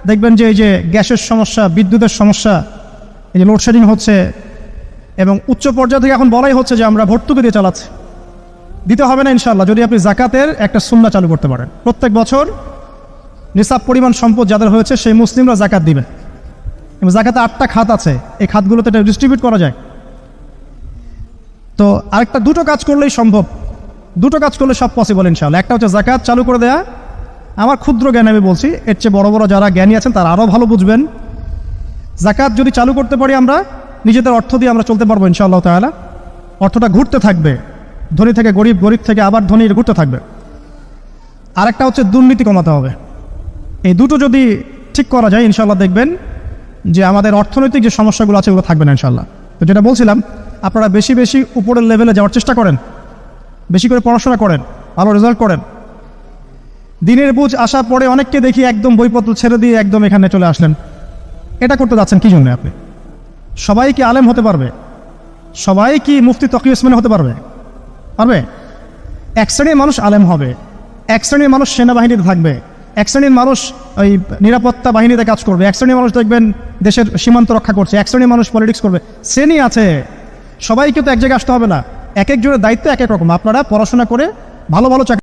দেখবেন যে এই যে গ্যাসের সমস্যা, বিদ্যুতের সমস্যা, এই যে লোডশেডিং হচ্ছে, এবং উচ্চ পর্যায়ে থেকে এখন বলাই হচ্ছে যে আমরা ভর্তুকি দিয়ে চালাচ্ছি। দিতে হবে না ইনশাআল্লাহ, যদি আপনি জাকাতের একটা সুন্নাহ চালু করতে পারেন। প্রত্যেক বছর নিসাব পরিমাণ সম্পদ যাদের হয়েছে সেই মুসলিমরা জাকাত দিবেন। এবং জাকাতে 8টা খাত আছে, এই খাতগুলোতে এটা ডিস্ট্রিবিউট করা যায়। তো আরেকটা দুটো কাজ করলেই সম্ভব, দুটো কাজ করলে সব পসিবল ইনশাআল্লাহ। একটা হচ্ছে জাকাত চালু করে দেয়া। আমার ক্ষুদ্র জ্ঞান আমি বলছি, এর চেয়ে বড় বড় যারা জ্ঞানী আছেন তারা আরও ভালো বুঝবেন। জাকাত যদি চালু করতে পারি আমরা, নিজেদের অর্থ দিয়ে আমরা চলতে পারবো ইনশাআল্লাহ তাআলা। অর্থটা ঘুরতে থাকবে, ধনী থেকে গরিব, গরিব থেকে আবার ধনী, ঘুরতে থাকবে। আরেকটা হচ্ছে দুর্নীতি কমাতে হবে। এই দুটো যদি ঠিক করা যায় ইনশাআল্লাহ দেখবেন যে আমাদের অর্থনৈতিক যে সমস্যাগুলো আছে ওগুলো থাকবে না ইনশাআল্লাহ। তো যেটা বলছিলাম, আপনারা বেশি বেশি উপরের লেভেলে যাওয়ার চেষ্টা করেন, বেশি করে পড়াশোনা করেন, ভালো রেজাল্ট করেন। দিনের বুঝ আসার পরে অনেককে দেখি একদম বইপত্র ছেড়ে দিয়ে একদম এখানে চলে আসলেন। এটা করতে যাচ্ছেন কি জন্য? আপনি সবাই কি আলেম হতে পারবে? সবাই কি মুফতি তকি ওসমানী হতে পারবে? পারবে? এক শ্রেণীর মানুষ আলেম হবে, এক শ্রেণীর মানুষ সেনাবাহিনীতে থাকবে, এক শ্রেণীর মানুষ ওই নিরাপত্তা বাহিনীতে কাজ করবে, এক শ্রেণীর মানুষ দেখবেন দেশের সীমান্ত রক্ষা করছে, এক শ্রেণীর মানুষ পলিটিক্স করবে। শ্রেণী আছে, সবাইকে তো এক জায়গায় আসতে হবে না। এক একজনের দায়িত্ব এক এক রকম। আপনারা পড়াশোনা করে ভালো ভালো চাকরি